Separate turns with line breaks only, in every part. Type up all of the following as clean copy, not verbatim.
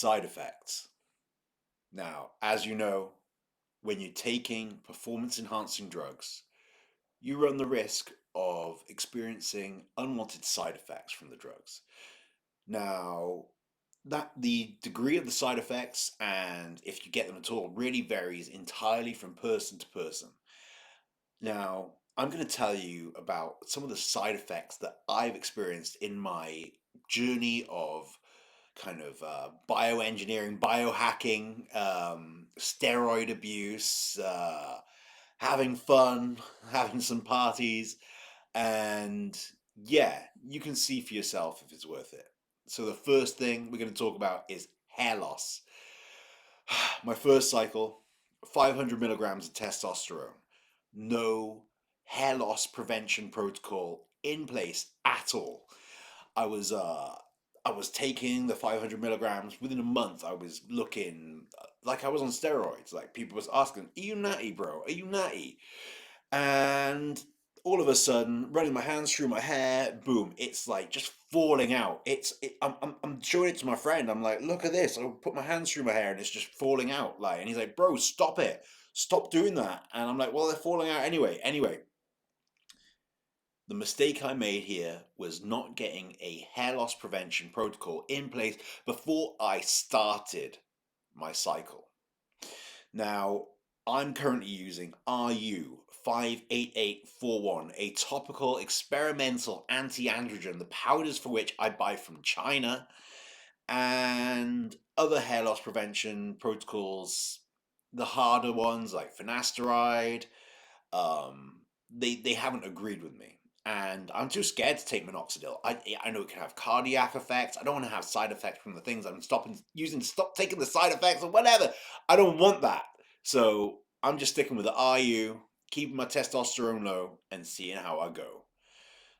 side effects. Now, as you know, when you're taking performance enhancing drugs, you run the risk of experiencing unwanted side effects from the drugs. Now, that the degree of the side effects and if you get them at all really varies entirely from person to person. Now, I'm going to tell you about some of the side effects that I've experienced in my journey of kind of bioengineering, biohacking, steroid abuse, having fun, having some parties, and yeah, you can see for yourself if it's worth it. So the first thing we're going to talk about is hair loss. My first cycle, 500 milligrams of testosterone. No hair loss prevention protocol in place at all. I was uh I was taking the 500 milligrams within a month. I was looking like I was on steroids. Like people was asking, "Are you natty, bro? Are you natty?" And all of a sudden, running my hands through my hair, boom! It's like just falling out. I'm showing it to my friend. I'm like, "Look at this!" I put my hands through my hair and it's just falling out. Like, and he's like, "Bro, stop it! Stop doing that!" And I'm like, "Well, they're falling out anyway." Anyway, the mistake I made here was not getting a hair loss prevention protocol in place before I started my cycle. Now, I'm currently using RU 58841, a topical experimental anti-androgen, the powders for which I buy from China, and other hair loss prevention protocols, the harder ones like finasteride. They haven't agreed with me, and I'm too scared to take minoxidil. I know it can have cardiac effects. I don't want to have side effects from the things I'm stopping using. Stop taking the side effects or whatever. I don't want that. So I'm just sticking with the RU, keeping my testosterone low, and seeing how I go.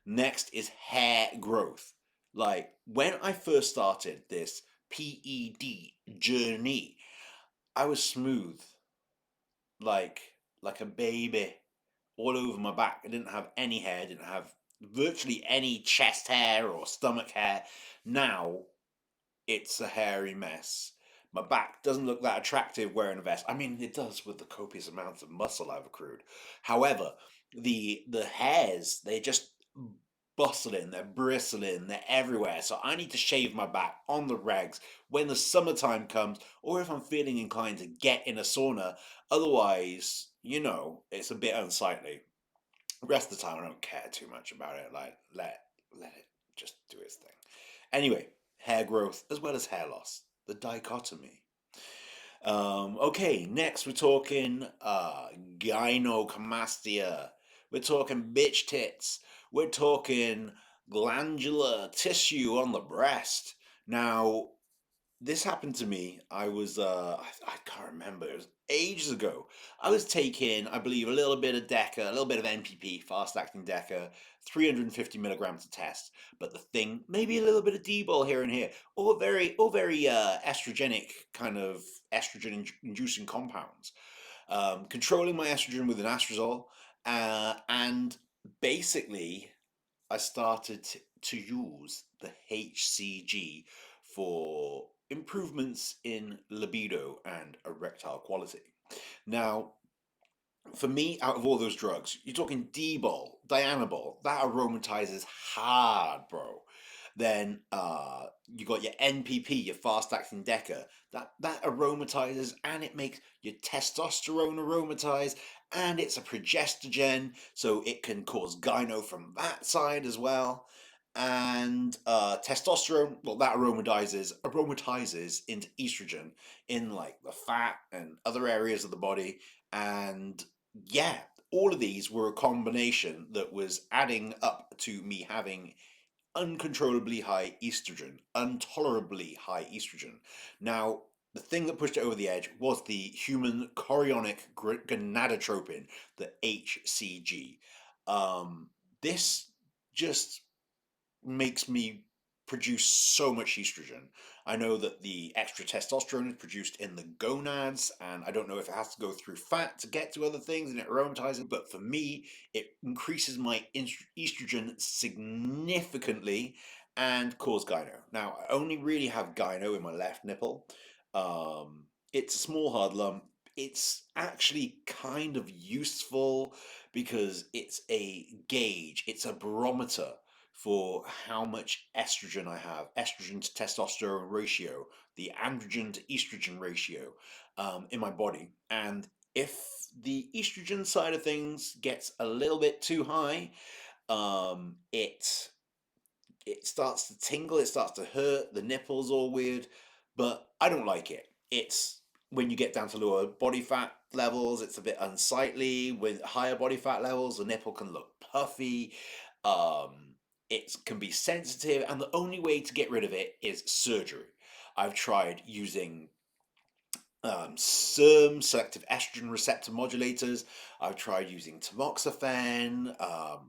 Next is hair growth. Like when I first started this PED journey, I was smooth, like like a baby all over my back. I didn't have any hair, didn't have virtually any chest hair or stomach hair. Now it's a hairy mess. My back doesn't look that attractive wearing a vest. I mean, it does with the copious amounts of muscle I've accrued. However, the hairs, they just bustling, they're bristling, they're everywhere. So I need to shave my back on the regs when the summertime comes, or if I'm feeling inclined to get in a sauna. Otherwise, it's a bit unsightly. The rest of the time, I don't care too much about it. Like, let it just do its thing. Anyway, hair growth as well as hair loss. The dichotomy. Okay, next we're talking gynecomastia. We're talking bitch tits. We're talking glandular tissue on the breast. Now, this happened to me. I can't remember. It was ages ago. I was taking, I believe, a little bit of Deca, a little bit of NPP, fast acting Deca, 350 milligrams to test. But the thing, maybe a little bit of D-bol here and here, all very estrogenic kind of estrogen inducing compounds. Controlling my estrogen with an anastrozole, and basically I started to use the HCG for improvements in libido and erectile quality. Now, for me, out of all those drugs, you're talking D-bol, Dianabol, that aromatizes hard, bro. Then you got your NPP, your fast-acting Deca, that aromatizes and it makes your testosterone aromatize, and it's a progestogen, so it can cause gyno from that side as well. And testosterone, well, that aromatizes into estrogen in like the fat and other areas of the body, and yeah, all of these were a combination that was adding up to me having uncontrollably high estrogen, intolerably high estrogen. Now, the thing that pushed it over the edge was the human chorionic gonadotropin, the HCG. This just makes me produce so much estrogen. I know that the extra testosterone is produced in the gonads, and I don't know if it has to go through fat to get to other things and it aromatizes, but for me, it increases my estrogen significantly, and cause gyno. Now, I only really have gyno in my left nipple. It's a small hard lump. It's actually kind of useful because it's a gauge, it's a barometer for how much estrogen I have, estrogen to testosterone ratio, the androgen to estrogen ratio in my body. And if the estrogen side of things gets a little bit too high, it starts to tingle, it starts to hurt, the nipples all weird, but I don't like it. It's when you get down to lower body fat levels, it's a bit unsightly. With higher body fat levels, the nipple can look puffy. Um, it can be sensitive, and the only way to get rid of it is surgery. I've tried using SERM, selective estrogen receptor modulators. I've tried using tamoxifen,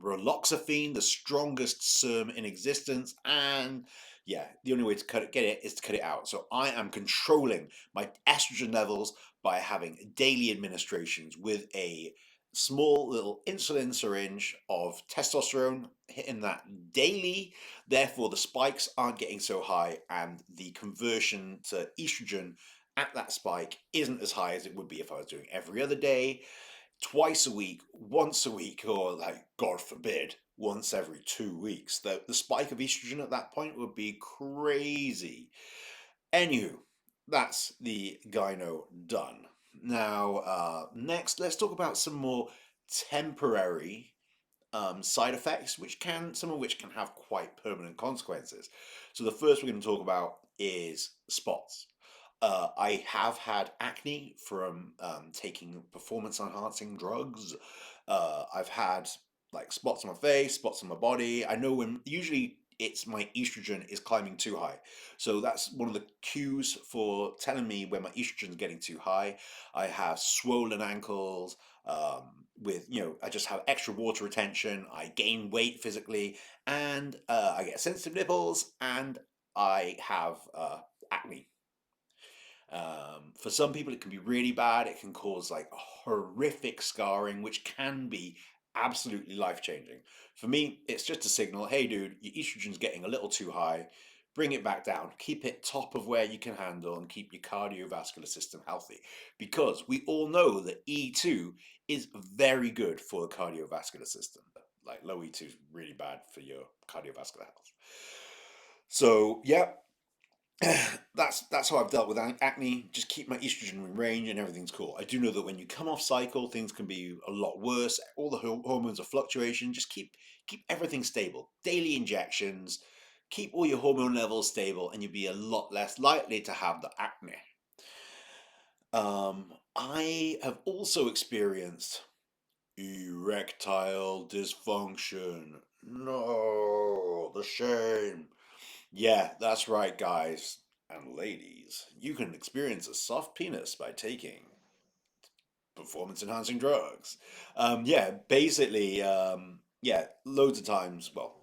raloxifene, the strongest SERM in existence, and yeah, the only way to get it is to cut it out. So I am controlling my estrogen levels by having daily administrations with a small little insulin syringe of testosterone hitting that daily. Therefore, the spikes aren't getting so high, and the conversion to estrogen at that spike isn't as high as it would be if I was doing every other day, twice a week, once a week, or like, God forbid, once every 2 weeks. The spike of estrogen at that point would be crazy. Anywho, that's the gyno done. Now, next, let's talk about some more temporary side effects, some of which can have quite permanent consequences. So the first we're going to talk about is spots. I have had acne from taking performance enhancing drugs. I've had like spots on my face, spots on my body. I know when usually it's my estrogen is climbing too high. So that's one of the cues for telling me when my estrogen is getting too high. I have swollen ankles. I just have extra water retention. I gain weight physically, and I get sensitive nipples, and I have acne. For some people, it can be really bad. It can cause like horrific scarring, which can be absolutely life changing. For me, it's just a signal, hey, dude, your estrogen's getting a little too high. Bring it back down. Keep it top of where you can handle and keep your cardiovascular system healthy. Because we all know that E2 is very good for the cardiovascular system. Like low E2 is really bad for your cardiovascular health. So, yeah, that's how I've dealt with acne. Just keep my estrogen in range and everything's cool. I do know that when you come off cycle, things can be a lot worse. All the hormones are fluctuation. Just keep everything stable. Daily injections. Keep all your hormone levels stable, and you'll be a lot less likely to have the acne. I have also experienced erectile dysfunction. No, the shame. Yeah, that's right, guys and ladies. You can experience a soft penis by taking performance enhancing drugs. Yeah, basically, yeah, loads of times. Well,